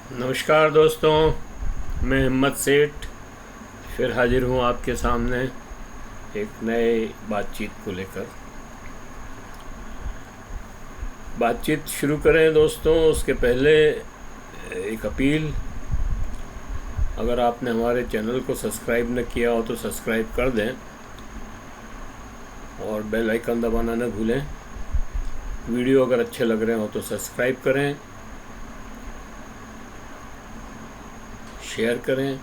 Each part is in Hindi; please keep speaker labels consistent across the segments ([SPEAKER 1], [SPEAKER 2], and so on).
[SPEAKER 1] नमस्कार दोस्तों, मैं हिम्मत सेठ फिर हाजिर हूँ आपके सामने एक नए बातचीत को लेकर। बातचीत शुरू करें दोस्तों, उसके पहले एक अपील। अगर आपने हमारे चैनल को सब्सक्राइब न किया हो तो सब्सक्राइब कर दें और बेल आइकन दबाना न भूलें। वीडियो अगर अच्छे लग रहे हो तो सब्सक्राइब करें, शेयर करें,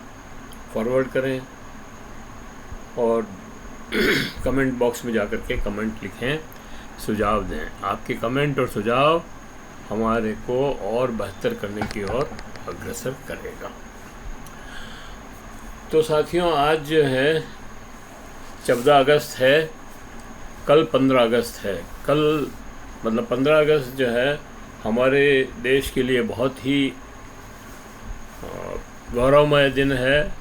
[SPEAKER 1] फॉरवर्ड करें और कमेंट बॉक्स में जाकर के कमेंट लिखें, सुझाव दें। आपके कमेंट और सुझाव हमारे को और बेहतर करने की ओर अग्रसर करेगा। तो साथियों, आज जो है 14 अगस्त है, कल 15 अगस्त है। कल मतलब 15 अगस्त जो है हमारे देश के लिए बहुत ही गौरवमय दिन है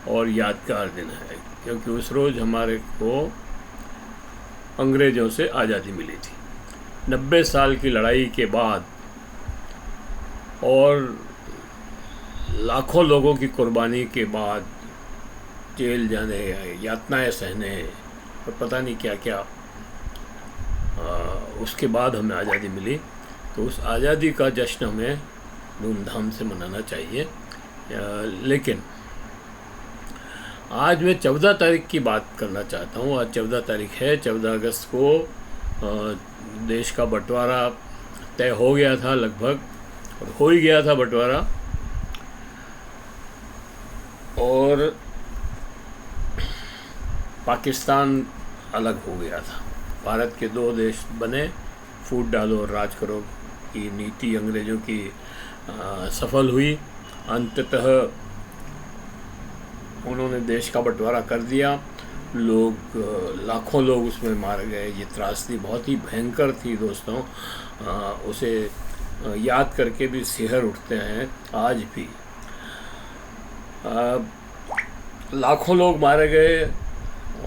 [SPEAKER 1] और यादगार दिन है, क्योंकि उस रोज़ हमारे को अंग्रेज़ों से आज़ादी मिली थी 90 साल की लड़ाई के बाद, और लाखों लोगों की कुर्बानी के बाद, जेल जाने, यातनाएं सहने और पता नहीं क्या क्या, उसके बाद हमें आज़ादी मिली। तो उस आज़ादी का जश्न हमें धूमधाम से मनाना चाहिए। लेकिन आज मैं 14 तारीख की बात करना चाहता हूँ। आज 14 तारीख है। 14 अगस्त को देश का बंटवारा तय हो गया था लगभग, और हो ही गया था बंटवारा। और पाकिस्तान अलग हो गया था। भारत के दो देश बने। फूट डालो और राज करो की नीति अंग्रेज़ों की सफल हुई। अंततः उन्होंने देश का बंटवारा कर दिया। लाखों लोग उसमें मारे गए। ये त्रासदी बहुत ही भयंकर थी दोस्तों। उसे याद करके भी सिहर उठते हैं आज भी। लाखों लोग मारे गए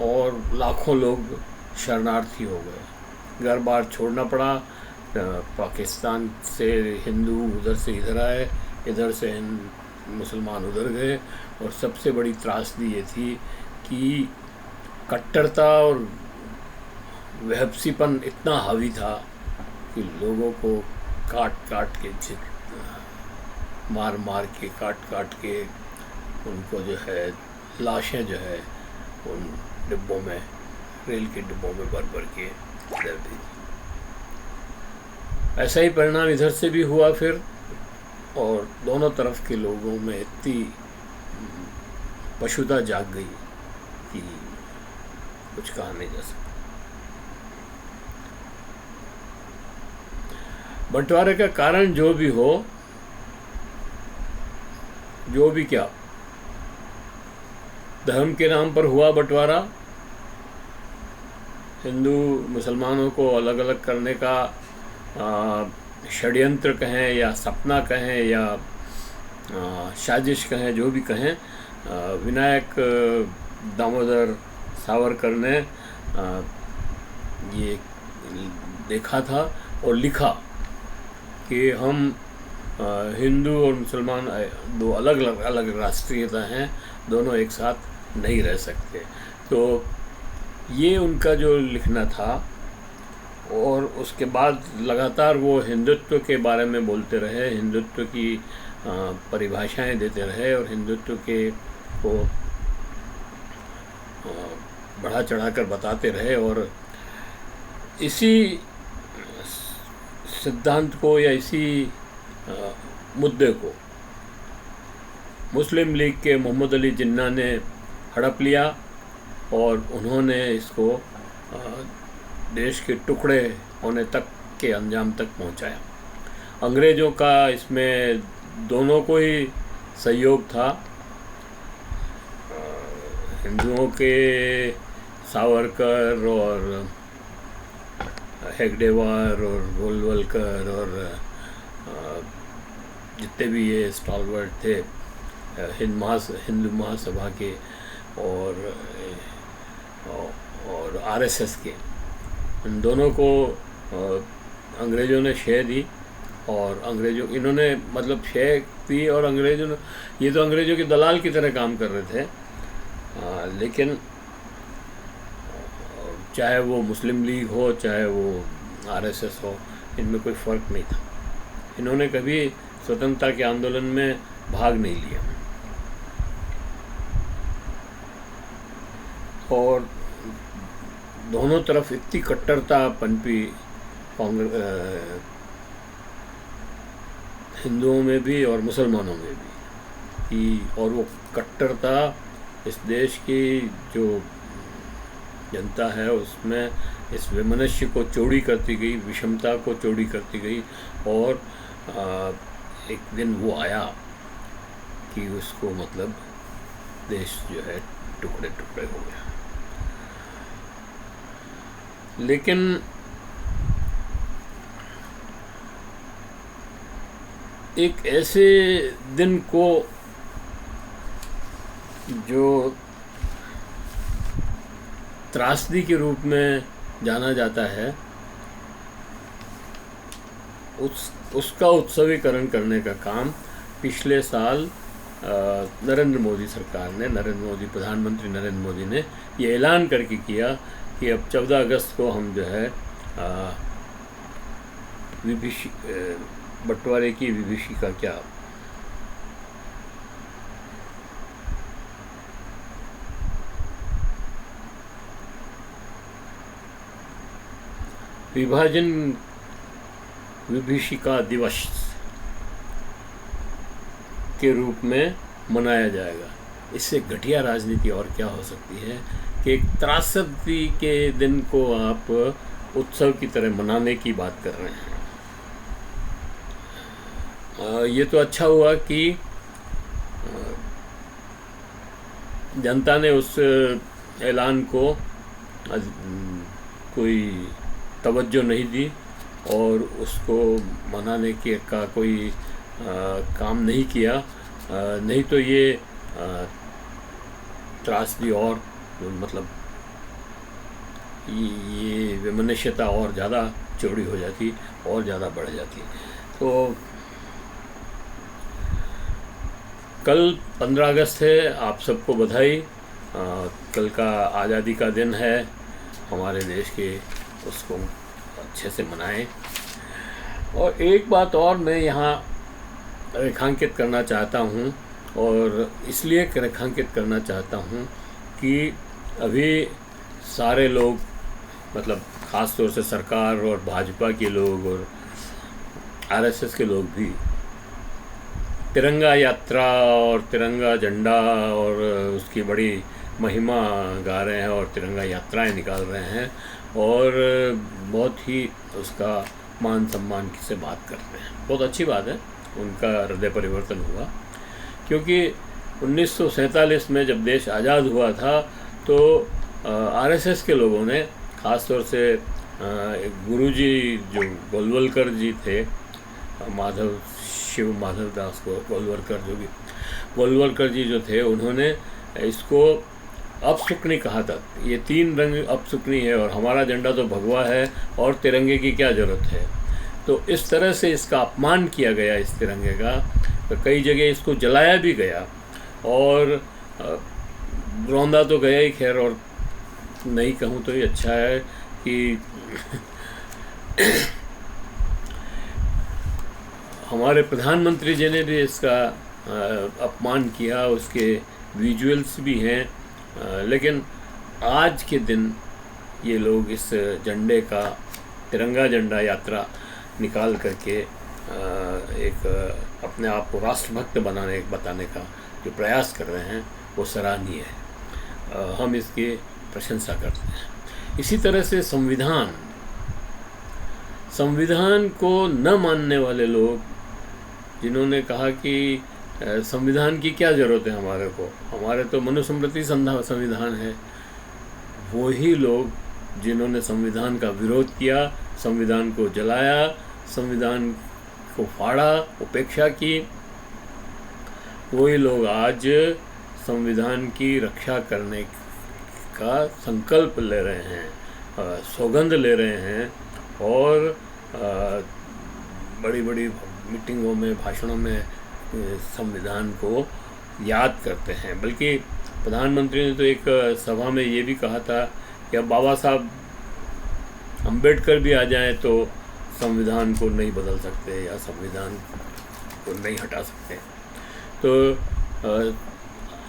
[SPEAKER 1] और लाखों लोग शरणार्थी हो गए। घर बार छोड़ना पड़ा। पाकिस्तान से हिंदू उधर से इधर आए, इधर से मुसलमान उधर गए। और सबसे बड़ी त्रासदी ये थी कि कट्टरता और वहब्सीपन इतना हावी था कि लोगों को काट काट के, मार मार के, काट काट के उनको जो है लाशें जो है उन डिब्बों में, रेल के डिब्बों में भर भर के दे दी। ऐसा ही परिणाम इधर से भी हुआ फिर, और दोनों तरफ के लोगों में इतनी पशुता जाग गई कि कुछ कहा नहीं जा सकता। बंटवारे का कारण जो भी हो, जो भी क्या, धर्म के नाम पर हुआ बंटवारा। हिंदू मुसलमानों को अलग अलग करने का षड्यंत्र कहें या सपना कहें या साजिश कहें, जो भी कहें, विनायक दामोदर सावरकर ने ये देखा था और लिखा कि हम हिंदू और मुसलमान दो अलग अलग राष्ट्रीयता हैं, दोनों एक साथ नहीं रह सकते। तो ये उनका जो लिखना था। और उसके बाद लगातार वो हिंदुत्व के बारे में बोलते रहे, हिंदुत्व की परिभाषाएं देते रहे और हिंदुत्व के को बढ़ा चढ़ाकर बताते रहे। और इसी सिद्धांत को या इसी मुद्दे को मुस्लिम लीग के मोहम्मद अली जिन्ना ने हड़प लिया और उन्होंने इसको देश के टुकड़े होने तक के अंजाम तक पहुंचाया। अंग्रेज़ों का इसमें दोनों को ही सहयोग था। हिंदुओं के सावरकर और हेगडेवार और गोलवलकर और जितने भी ये स्टॉलवर्ड थे हिंदू महासभा के और आरएसएस के, इन दोनों को अंग्रेज़ों ने शह दी और अंग्रेज़ों इन्होंने मतलब शेख भी, और अंग्रेज़ों ने, ये तो अंग्रेज़ों के दलाल की तरह काम कर रहे थे। लेकिन चाहे वो मुस्लिम लीग हो, चाहे वो आरएसएस हो, इनमें कोई फ़र्क नहीं था। इन्होंने कभी स्वतंत्रता के आंदोलन में भाग नहीं लिया। और दोनों तरफ इतनी कट्टरता पनपी, हिंदुओं में भी और मुसलमानों में भी, कि और वो कट्टरता इस देश की जो जनता है उसमें इस वैमनस्य को चौड़ी करती गई, विषमता को चौड़ी करती गई। और एक दिन वो आया कि उसको मतलब देश जो है टुकड़े टुकड़े हो गया। लेकिन एक ऐसे दिन को जो त्रासदी के रूप में जाना जाता है, उसका उत्सवीकरण करने का काम पिछले साल नरेंद्र मोदी सरकार ने, प्रधानमंत्री नरेंद्र मोदी ने ये ऐलान करके किया कि अब 14 अगस्त को हम जो है बंटवारे की विभीषिका क्या विभाजन विभीषिका दिवस के रूप में मनाया जाएगा। इससे घटिया राजनीति और क्या हो सकती है कि एक त्रासदी के दिन को आप उत्सव की तरह मनाने की बात कर रहे हैं। ये तो अच्छा हुआ कि जनता ने उस ऐलान को कोई तवज्जो नहीं दी और उसको मनाने के का कोई काम नहीं किया। नहीं तो ये त्रासदी और मतलब ये वैमनस्यता और ज़्यादा चौड़ी हो जाती और ज़्यादा बढ़ जाती। तो कल 15 अगस्त है, आप सबको बधाई। कल का आज़ादी का दिन है हमारे देश के, उसको अच्छे से मनाएं। और एक बात और मैं यहाँ रेखांकित करना चाहता हूँ, और इसलिए रेखांकित करना चाहता हूँ कि अभी सारे लोग, मतलब ख़ास तौर से सरकार और भाजपा के लोग और आरएसएस के लोग भी तिरंगा यात्रा और तिरंगा झंडा और उसकी बड़ी महिमा गा रहे हैं और तिरंगा यात्राएं निकाल रहे हैं और बहुत ही उसका मान सम्मान से बात कर रहे हैं। बहुत अच्छी बात है, उनका हृदय परिवर्तन हुआ। क्योंकि 1947 में जब देश आज़ाद हुआ था तो आरएसएस के लोगों ने, ख़ास तौर से गुरुजी जो गोलवलकर जी थे, शिव माधव दास गोलवलकर जी जो थे, उन्होंने इसको अपशुकनी कहा था। ये 3 रंग अपशुकनी है और हमारा झंडा तो भगवा है और तिरंगे की क्या ज़रूरत है। तो इस तरह से इसका अपमान किया गया इस तिरंगे का। तो कई जगह इसको जलाया भी गया और रौंदा तो गया ही, खैर। और नहीं कहूँ तो ये अच्छा है कि हमारे प्रधानमंत्री जी ने भी इसका अपमान किया, उसके विजुअल्स भी हैं। लेकिन आज के दिन ये लोग इस झंडे का, तिरंगा झंडा यात्रा निकाल करके एक अपने आप को राष्ट्रभक्त बताने का जो प्रयास कर रहे हैं वो सराहनीय है। हम इसकी प्रशंसा करते हैं। इसी तरह से संविधान को न मानने वाले लोग, जिन्होंने कहा कि संविधान की क्या ज़रूरत है हमारे को, हमारे तो मनुस्मृति संविधान है, वही लोग जिन्होंने संविधान का विरोध किया, संविधान को जलाया, संविधान को फाड़ा, उपेक्षा की, वही लोग आज संविधान की रक्षा करने का संकल्प ले रहे हैं, सौगंध ले रहे हैं और बड़ी बड़ी मीटिंगों में, भाषणों में संविधान को याद करते हैं। बल्कि प्रधानमंत्री ने तो एक सभा में ये भी कहा था कि अब बाबा साहब अम्बेडकर भी आ जाएं तो संविधान को नहीं बदल सकते या संविधान को नहीं हटा सकते। तो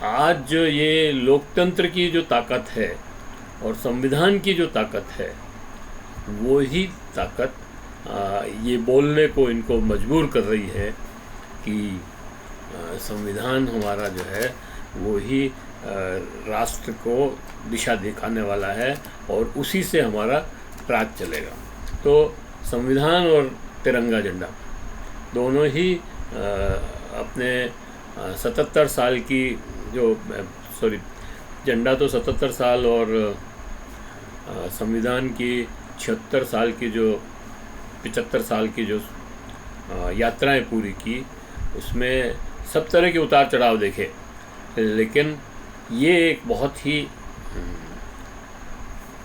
[SPEAKER 1] आज जो ये लोकतंत्र की जो ताकत है और संविधान की जो ताकत है, वो ही ताकत ये बोलने को इनको मजबूर कर रही है कि संविधान हमारा जो है वो ही राष्ट्र को दिशा दिखाने वाला है और उसी से हमारा राज चलेगा। तो संविधान और तिरंगा झंडा दोनों ही अपने 77 साल की जो झंडा तो 77 साल और संविधान की 76 साल की जो 75 साल की जो यात्राएं पूरी की, उसमें सब तरह के उतार चढ़ाव देखे, लेकिन ये एक बहुत ही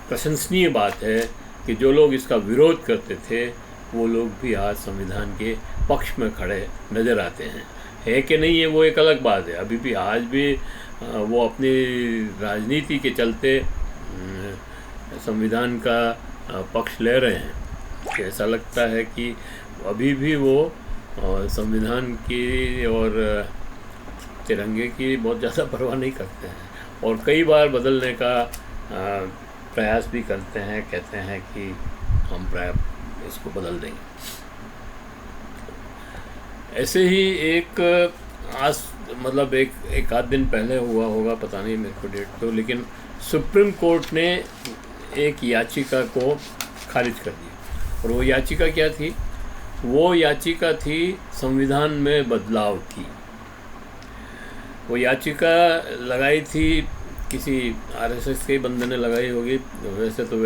[SPEAKER 1] प्रशंसनीय बात है कि जो लोग इसका विरोध करते थे वो लोग भी आज संविधान के पक्ष में खड़े नज़र आते हैं। है कि नहीं है वो एक अलग बात है। अभी भी आज भी वो अपनी राजनीति के चलते संविधान का पक्ष ले रहे हैं। ऐसा लगता है कि अभी भी वो संविधान की और तिरंगे की बहुत ज़्यादा परवाह नहीं करते हैं और कई बार बदलने का प्रयास भी करते हैं, कहते हैं कि हम इसको बदल देंगे। ऐसे ही एक आज मतलब एक आध दिन पहले हुआ होगा, पता नहीं मेरे को डेट तो, लेकिन सुप्रीम कोर्ट ने एक याचिका को खारिज कर दिया। और वो याचिका क्या थी? वो याचिका थी संविधान में बदलाव की। वो याचिका लगाई थी किसी आरएसएस के बंदे ने लगाई होगी। वैसे तो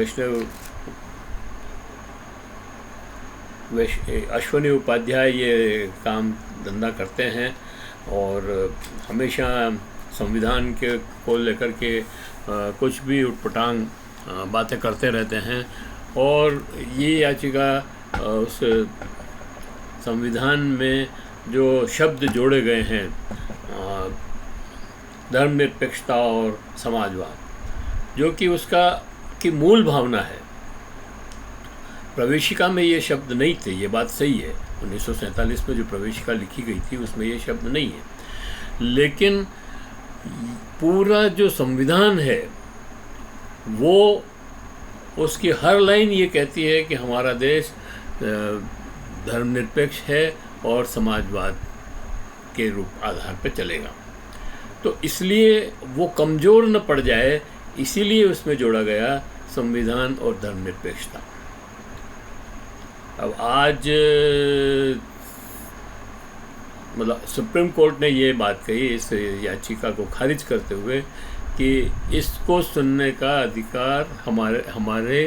[SPEAKER 1] अश्विनी उपाध्याय ये काम धंधा करते हैं और हमेशा संविधान के को लेकर के कुछ भी उटपटांग बातें करते रहते हैं। और ये याचिका उस संविधान में जो शब्द जोड़े गए हैं, धर्मनिरपेक्षता और समाजवाद, जो कि उसका की मूल भावना है, प्रवेशिका में ये शब्द नहीं थे। ये बात सही है, 1947 में जो प्रवेशिका लिखी गई थी उसमें ये शब्द नहीं है, लेकिन पूरा जो संविधान है वो उसकी हर लाइन ये कहती है कि हमारा देश धर्मनिरपेक्ष है और समाजवाद के रूप आधार पर चलेगा। तो इसलिए वो कमज़ोर न पड़ जाए, इसीलिए उसमें जोड़ा गया संविधान और धर्मनिरपेक्षता। अब आज मतलब सुप्रीम कोर्ट ने ये बात कही इस याचिका को खारिज करते हुए कि इसको सुनने का अधिकार हमारे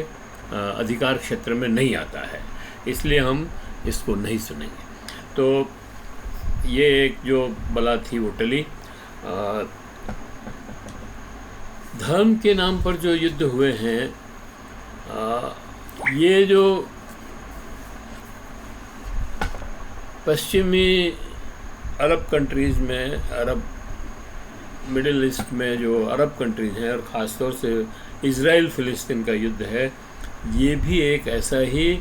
[SPEAKER 1] अधिकार क्षेत्र में नहीं आता है, इसलिए हम इसको नहीं सुनेंगे। तो ये एक जो बला थी वो टली। धर्म के नाम पर जो युद्ध हुए हैं, ये जो पश्चिमी अरब कंट्रीज़ में, अरब मिडिल ईस्ट में जो अरब कंट्रीज़ हैं और ख़ास तौर से इज़राइल फ़िलिस्तीन का युद्ध है, ये भी एक ऐसा ही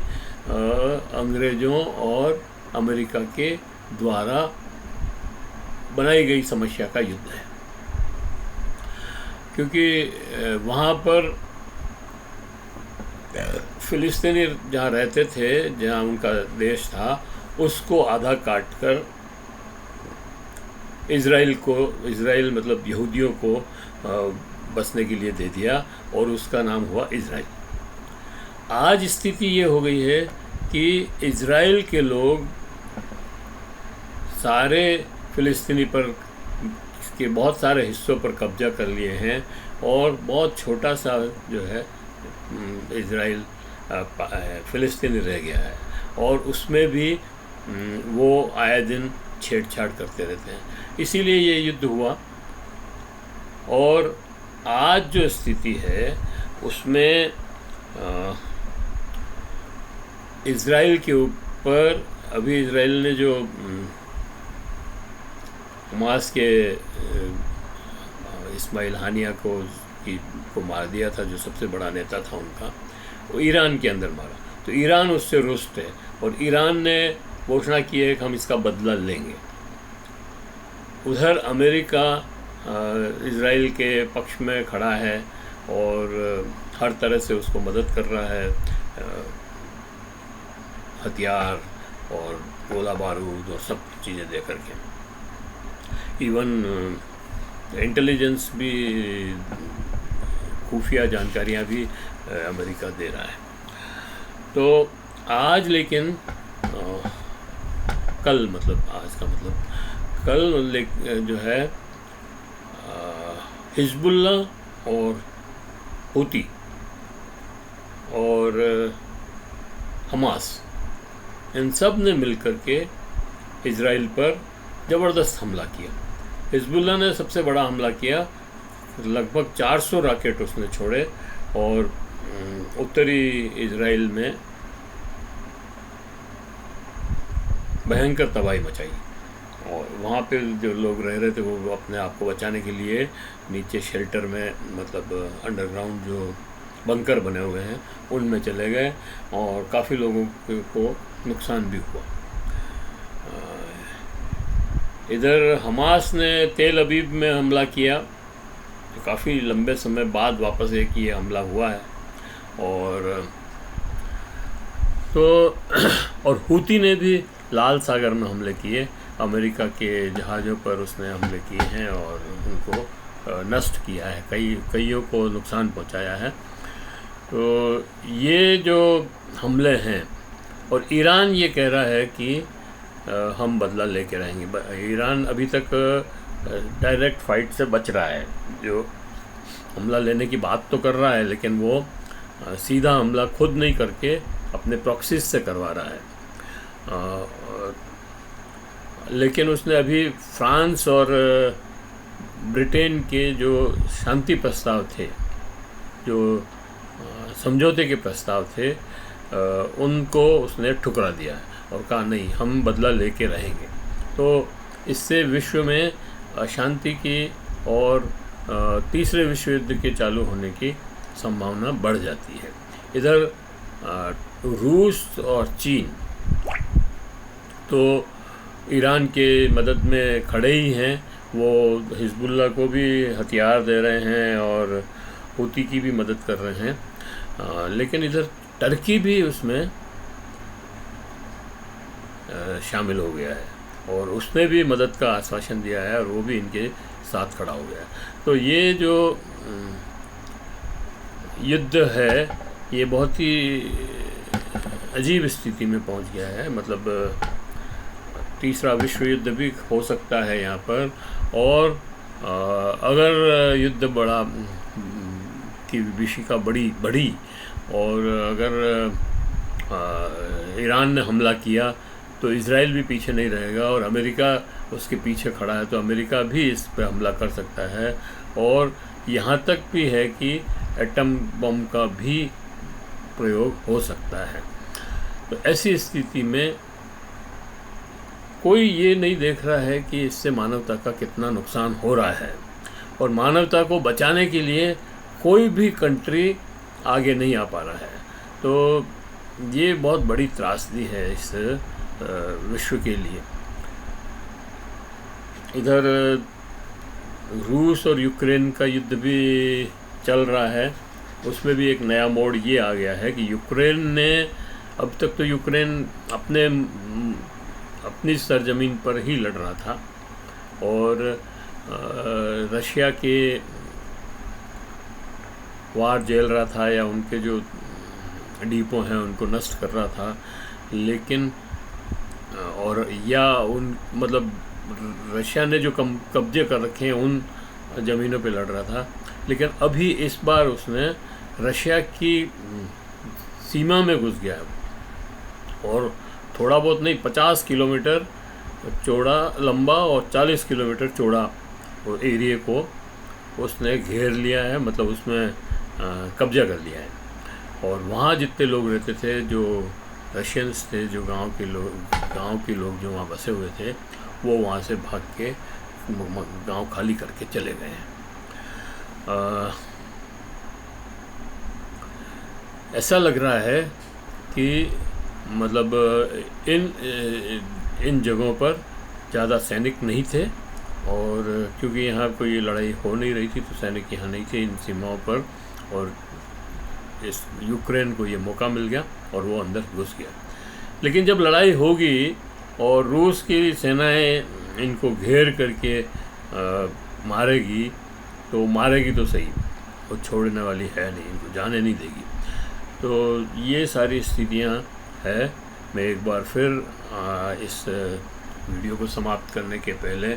[SPEAKER 1] अंग्रेज़ों और अमेरिका के द्वारा बनाई गई समस्या का युद्ध है। क्योंकि वहाँ पर फ़िलिस्तीनी जहाँ रहते थे, जहाँ उनका देश था, उसको आधा काट कर इज़राइल मतलब यहूदियों को बसने के लिए दे दिया और उसका नाम हुआ इज़राइल। आज स्थिति ये हो गई है कि इज़राइल के लोग सारे फ़िलिस्तीनी पर के बहुत सारे हिस्सों पर कब्जा कर लिए हैं और बहुत छोटा सा जो है इज़राइल फ़िलिस्तीनी रह गया है और उसमें भी वो आए दिन छेड़छाड़ करते रहते हैं। इसीलिए ये युद्ध हुआ। और आज जो स्थिति है उसमें इज़राइल के ऊपर अभी इजराइल ने जो हमास के इस्माइल हानिया को मार दिया था, जो सबसे बड़ा नेता था उनका, वो ईरान के अंदर मारा। तो ईरान उससे रुष्ट है और ईरान ने घोषणा की है कि हम इसका बदला लेंगे। उधर अमेरिका इजराइल के पक्ष में खड़ा है और हर तरह से उसको मदद कर रहा है, हथियार और गोला बारूद और सब चीज़ें दे करके। इवन इंटेलिजेंस भी, खुफिया जानकारियाँ भी अमेरिका दे रहा है। तो आज लेकिन कल, मतलब आज का मतलब कल जो है हिजबुल्ला और हूती और हमास, इन सब ने मिलकर के इजराइल पर ज़बरदस्त हमला किया। हिजबुल्ला ने सबसे बड़ा हमला किया, लगभग 400 रॉकेट उसने छोड़े और उत्तरी इजराइल में भयंकर तबाही मचाई। और वहाँ पे जो लोग रह रहे थे वो अपने आप को बचाने के लिए नीचे शेल्टर में, मतलब अंडरग्राउंड जो बंकर बने हुए हैं उनमें चले गए और काफ़ी लोगों को नुकसान भी हुआ। इधर हमास ने तेल अवीव में हमला किया, तो काफ़ी लंबे समय बाद वापस एक ये हमला हुआ है। और तो और हूती ने भी लाल सागर में हमले किए, अमेरिका के जहाज़ों पर उसने हमले किए हैं और उनको नष्ट किया है, कईयों को नुकसान पहुंचाया है। तो ये जो हमले हैं, और ईरान ये कह रहा है कि हम बदला लेके रहेंगे। ईरान अभी तक डायरेक्ट फाइट से बच रहा है, जो हमला लेने की बात तो कर रहा है लेकिन वो सीधा हमला खुद नहीं करके अपने प्रॉक्सीज से करवा रहा है। लेकिन उसने अभी फ्रांस और ब्रिटेन के जो शांति प्रस्ताव थे, जो समझौते के प्रस्ताव थे, उनको उसने ठुकरा दिया है और कहा नहीं, हम बदला लेके रहेंगे। तो इससे विश्व में अशांति की और तीसरे विश्व युद्ध के चालू होने की संभावना बढ़ जाती है। इधर रूस और चीन तो ईरान के मदद में खड़े ही हैं, वो हिजबुल्ला को भी हथियार दे रहे हैं और हूती की भी मदद कर रहे हैं। लेकिन इधर टर्की भी उसमें शामिल हो गया है और उसने भी मदद का आश्वासन दिया है और वो भी इनके साथ खड़ा हो गया है। तो ये जो युद्ध है ये बहुत ही अजीब स्थिति में पहुंच गया है। मतलब तीसरा विश्व युद्ध भी हो सकता है यहाँ पर, और अगर युद्ध बड़ा की विशिका बढ़ी और अगर ईरान ने हमला किया तो इजराइल भी पीछे नहीं रहेगा और अमेरिका उसके पीछे खड़ा है, तो अमेरिका भी इस पर हमला कर सकता है। और यहाँ तक भी है कि एटम बम का भी प्रयोग हो सकता है। तो ऐसी स्थिति में कोई ये नहीं देख रहा है कि इससे मानवता का कितना नुकसान हो रहा है, और मानवता को बचाने के लिए कोई भी कंट्री आगे नहीं आ पा रहा है। तो ये बहुत बड़ी त्रासदी है इस विश्व के लिए। इधर रूस और यूक्रेन का युद्ध भी चल रहा है, उसमें भी एक नया मोड़ ये आ गया है कि यूक्रेन ने, अब तक तो यूक्रेन अपनी सरजमीन पर ही लड़ रहा था और रशिया के वार झेल रहा था या उनके जो डिपो हैं उनको नष्ट कर रहा था, लेकिन और या उन मतलब रशिया ने जो कब्जे कर रखे हैं उन ज़मीनों पे लड़ रहा था। लेकिन अभी इस बार उसने रशिया की सीमा में घुस गया और थोड़ा बहुत नहीं, 50 किलोमीटर चौड़ा लंबा और 40 किलोमीटर चौड़ा वो एरिया को उसने घेर लिया है, मतलब उसमें कब्जा कर लिया है। और वहाँ जितने लोग रहते थे जो रशियंस थे, जो गांव के लोग जो वहाँ बसे हुए थे, वो वहाँ से भाग के गांव खाली करके चले गए हैं। ऐसा लग रहा है कि मतलब इन जगहों पर ज़्यादा सैनिक नहीं थे, और क्योंकि यहाँ कोई लड़ाई हो नहीं रही थी तो सैनिक यहाँ नहीं थे इन सीमाओं पर, और इस यूक्रेन को ये मौका मिल गया और वो अंदर घुस गया। लेकिन जब लड़ाई होगी और रूस की सेनाएं इनको घेर करके मारेगी तो सही, वो छोड़ने वाली है नहीं, इनको जाने नहीं देगी। तो ये सारी स्थितियाँ है। मैं एक बार फिर इस वीडियो को समाप्त करने के पहले,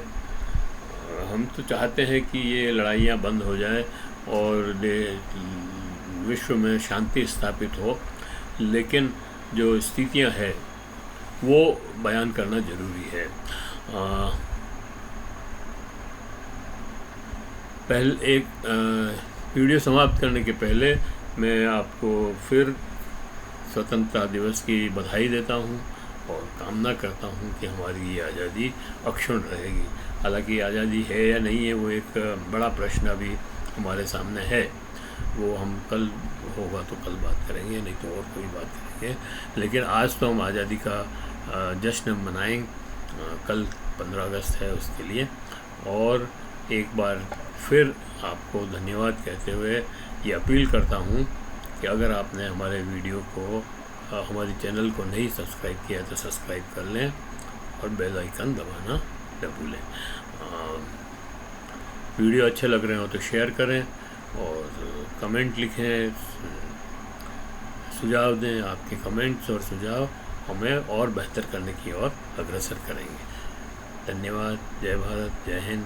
[SPEAKER 1] हम तो चाहते हैं कि ये लड़ाइयाँ बंद हो जाए और विश्व में शांति स्थापित हो, लेकिन जो स्थितियाँ हैं वो बयान करना ज़रूरी है। वीडियो समाप्त करने के पहले मैं आपको फिर स्वतंत्रता दिवस की बधाई देता हूँ और कामना करता हूँ कि हमारी ये आज़ादी अक्षुण्ण रहेगी। हालांकि आज़ादी है या नहीं है वो एक बड़ा प्रश्न अभी हमारे सामने है, वो हम कल होगा तो कल बात करेंगे, नहीं तो और कोई बात करेंगे। लेकिन आज तो हम आज़ादी का जश्न मनाएंगे, कल 15 अगस्त है उसके लिए। और एक बार फिर आपको धन्यवाद कहते हुए ये अपील करता हूँ कि अगर आपने हमारे वीडियो को, हमारे चैनल को नहीं सब्सक्राइब किया तो सब्सक्राइब कर लें और बेल आइकन दबाना न भूलें। वीडियो अच्छे लग रहे हो तो शेयर करें और कमेंट लिखें, सुझाव दें। आपके कमेंट्स और सुझाव हमें और बेहतर करने की ओर अग्रसर करेंगे। धन्यवाद। जय भारत, जय हिंद।